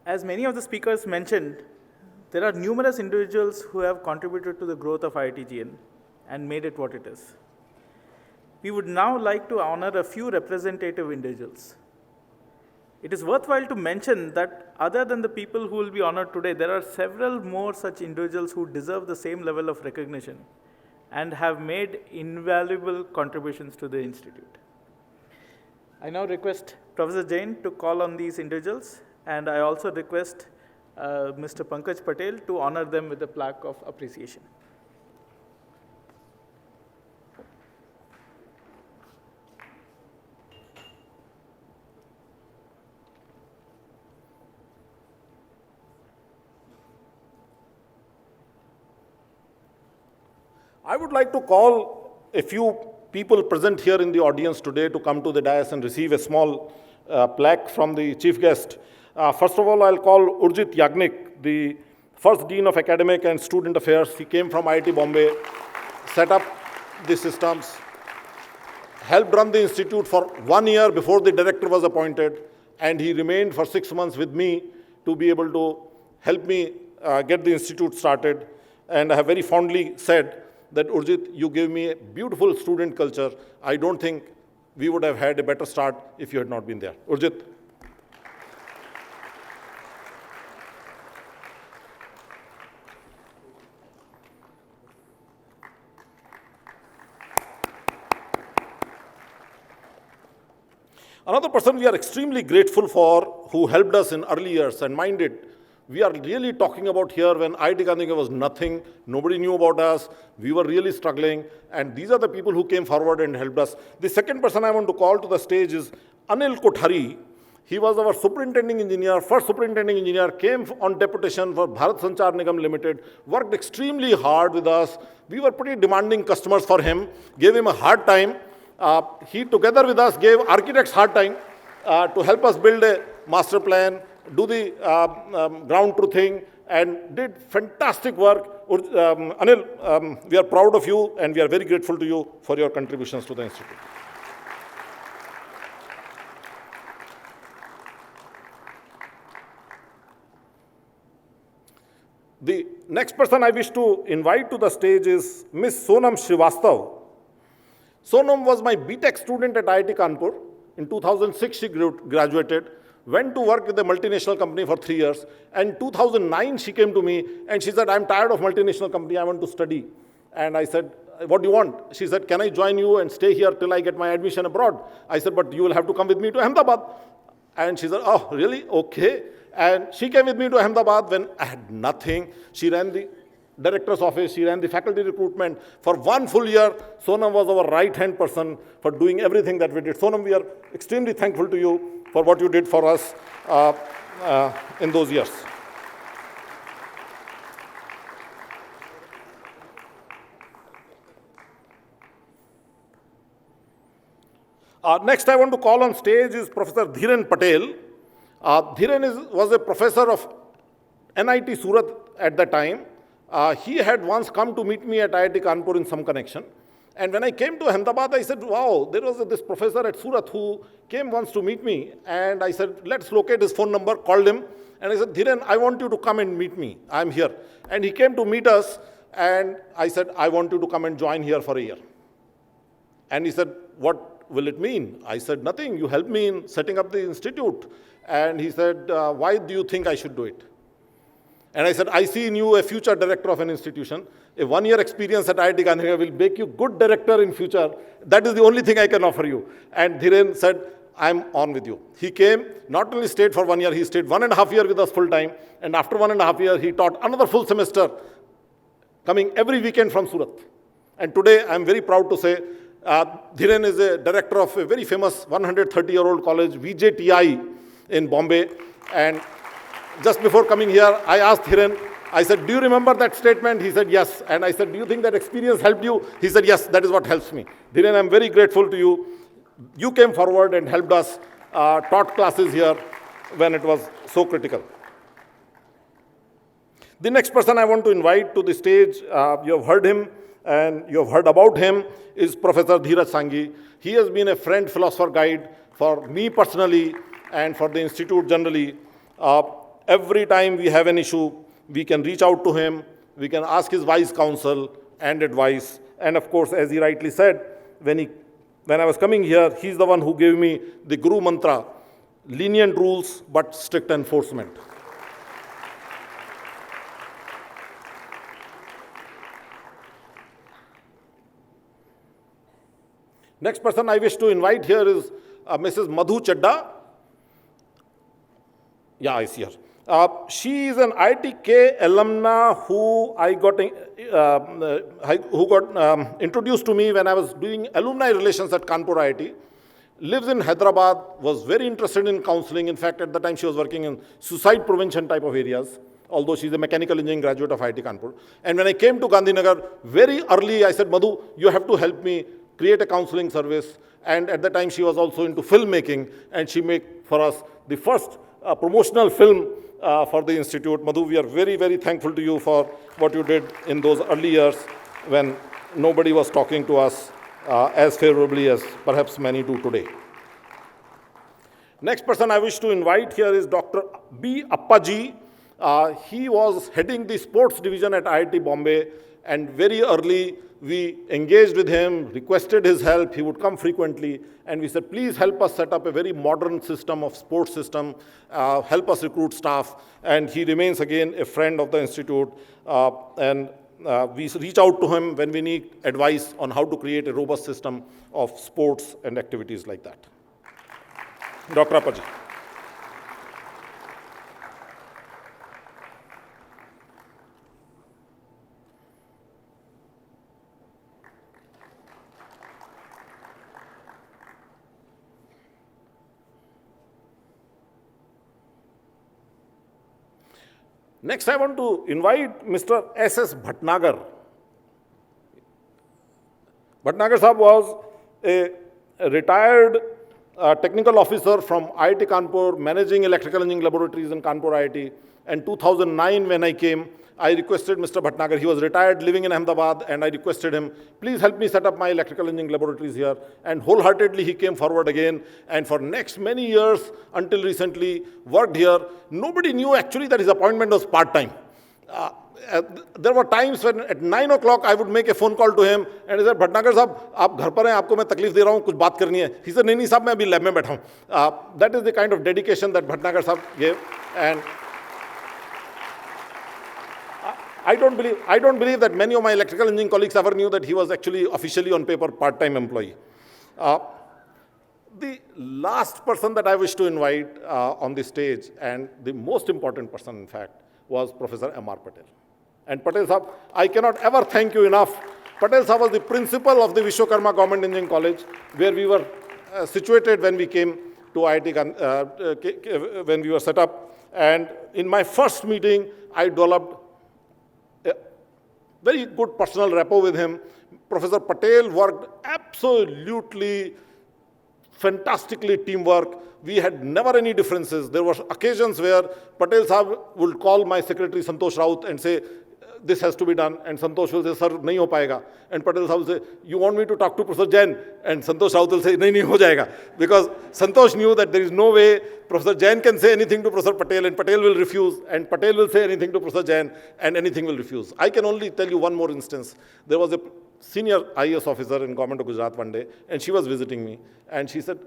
As many of the speakers mentioned, there are numerous individuals who have contributed to the growth of IITGN and made it what it is. We would now like to honor a few representative individuals. It is worthwhile to mention that other than the people who will be honored today, there are several more such individuals who deserve the same level of recognition and have made invaluable contributions to the institute. I now request Professor Jain to call on these individuals, and I also request Mr. Pankaj Patel to honor them with a plaque of appreciation. I would like to call a few people present here in the audience today to come to the dais and receive a small plaque from the chief guest. First of all, I'll call Urjit Yagnik, the first Dean of Academic and Student Affairs. He came from IIT Bombay, set up the systems, helped run the institute for 1 year before the director was appointed, and he remained for 6 months with me to be able to help me get the institute started. And I have very fondly said that, Urjit, you gave me a beautiful student culture. I don't think we would have had a better start if you had not been there. Urjit. Another person we are extremely grateful for, who helped us in early years, and mind it, we are really talking about here when IITGN was nothing, nobody knew about us, we were really struggling, and these are the people who came forward and helped us. The second person I want to call to the stage is Anil Kothari. He was our superintending engineer, first superintending engineer, came on deputation for Bharat Sanchar Nigam Limited, worked extremely hard with us. We were pretty demanding customers for him, gave him a hard time. He, together with us, gave architects hard time to help us build a master plan, do the ground truthing, and did fantastic work. Anil, we are proud of you, and we are very grateful to you for your contributions to the institute. The next person I wish to invite to the stage is Miss Sonam Shishvastov. Sonam was my BTech student at IIT Kanpur. In 2006, she graduated, went to work with a multinational company for 3 years. And in 2009, she came to me and she said, I'm tired of multinational company, I want to study. And I said, what do you want? She said, can I join you and stay here till I get my admission abroad? I said, but you will have to come with me to Ahmedabad. And she said, oh, really? Okay. And she came with me to Ahmedabad when I had nothing. She ran the director's office, she ran the faculty recruitment. For 1 full year, Sonam was our right-hand person for doing everything that we did. Sonam, we are extremely thankful to you for what you did for us in those years. Next, I want to call on stage is Professor Dhirendra Patel. Dhiren was a professor of NIT Surat at the time. He had once come to meet me at IIT Kanpur in some connection. And when I came to Ahmedabad, I said, wow, there was this professor at Surat who came once to meet me. And I said, let's locate his phone number, called him. And I said, Dhiren, I want you to come and meet me. I'm here. And he came to meet us. And I said, I want you to come and join here for a year. And he said, what will it mean? I said, nothing. You helped me in setting up the institute. And he said, why do you think I should do it? And I said, I see in you a future director of an institution. A 1-year experience at IITGN will make you good director in future. That is the only thing I can offer you. And Dhiren said, I'm on with you. He came, not only stayed for 1 year, he stayed 1.5 years with us full time. And after 1.5 years, he taught another full semester, coming every weekend from Surat. And today, I'm very proud to say, Dhiren is a director of a very famous 130-year-old college, VJTI, in Bombay. And just before coming here, I asked Dhiren, I said, do you remember that statement? He said, yes. And I said, do you think that experience helped you? He said, yes, that is what helps me. Dhiren, I'm very grateful to you. You came forward and helped us, taught classes here when it was so critical. The next person I want to invite to the stage, you have heard him and you have heard about him, is Professor Dhruv Sanghi. He has been a friend, philosopher, guide for me personally and for the institute generally. Every time we have an issue, we can reach out to him, we can ask his wise counsel and advice. And of course, as he rightly said, when I was coming here, he's the one who gave me the Guru Mantra, lenient rules but strict enforcement. Next person I wish to invite here is Mrs. Madhu Chadda. Yeah, I see her. She is an IITK alumna who got introduced to me when I was doing alumni relations at Kanpur IIT. Lives in Hyderabad, was very interested in counseling. In fact, at the time she was working in suicide prevention type of areas, although she's a mechanical engineering graduate of IIT Kanpur. And when I came to Gandhinagar, very early I said, Madhu, you have to help me create a counseling service. And at the time she was also into filmmaking, and she made for us the first promotional film for the institute. Madhu, we are very, very thankful to you for what you did in those early years when nobody was talking to us as favorably as perhaps many do today. Next person I wish to invite here is Dr. B Apaji. He was heading the sports division at IIT Bombay, and very early we engaged with him, requested his help. He would come frequently, and we said, please help us set up a very modern system of sports system, help us recruit staff. And he remains again a friend of the institute, and we reach out to him when we need advice on how to create a robust system of sports and activities like that. Dr. Apaji. Next, I want to invite Mr. S Bhatnagar. Bhatnagar Sahab was a retired technical officer from IIT Kanpur, managing electrical engineering laboratories in Kanpur IIT. And 2009, when I came, I requested Mr. Bhatnagar, he was retired, living in Ahmedabad, and I requested him, please help me set up my electrical engineering laboratories here. And wholeheartedly, he came forward again, and for next many years, until recently, worked here. Nobody knew actually that his appointment was part-time. There were times when at 9 o'clock, I would make a phone call to him, and he said, Bhatnagar Sahab, aap ghar par hain, aapko main taklif de raha hu, kuch baat karni hai. He said, nahi, sahab, main abhi lab mein baitha hu. That is the kind of dedication that Bhatnagar Sahab gave. And I don't believe that many of my electrical engineering colleagues ever knew that he was actually officially on paper part-time employee. The last person that I wish to invite on the stage, and the most important person in fact, was Professor Amar Patel. And Patel Sahab, I cannot ever thank you enough. Patel Sahab was the principal of the Vishwakarma Government Engineering College, where we were situated when we came to IIT, when we were set up. And in my first meeting, I developed a very good personal rapport with him. Professor Patel worked absolutely fantastically teamwork. We had never any differences. There were occasions where Patel Sahab would call my secretary Santosh Raut and say, this has to be done. And Santosh will say, sir, nahi ho payega. And Patel Sahab will say, you want me to talk to Professor Jain? And Santosh Raut will say, nahi ho jayega. Because Santosh knew that there is no way Professor Jain can say anything to Professor Patel, and Patel will refuse, and Patel will say anything to Professor Jain, and anything will refuse. I can only tell you one more instance. There was a senior IAS officer in Government of Gujarat one day, and she was visiting me, and she said,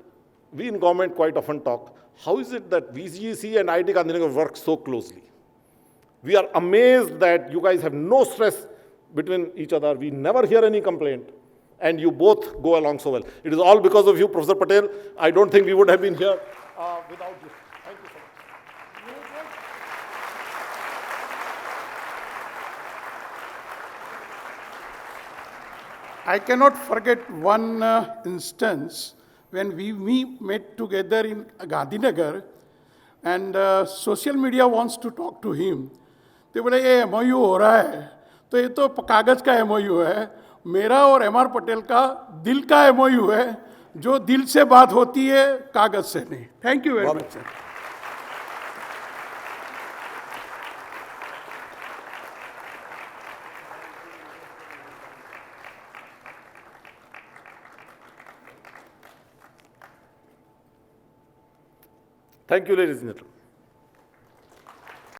we in government quite often talk, how is it that VGC and IIT Gandhinagar work so closely? We are amazed that you guys have no stress between each other. We never hear any complaint, and you both go along so well. It is all because of you, Professor Patel. I don't think we would have been here without you. Thank you so much. I cannot forget one instance when we met together in Gandhinagar, and social media wants to talk to him. तो बोले ये MOU हो रहा है, तो ये तो कागज़ का MOU है, मेरा और MR पटेल का दिल का MOU है, जो दिल से बात होती है, कागज़ से नहीं. Thank you very much, sir. Thank you, ladies and gentlemen.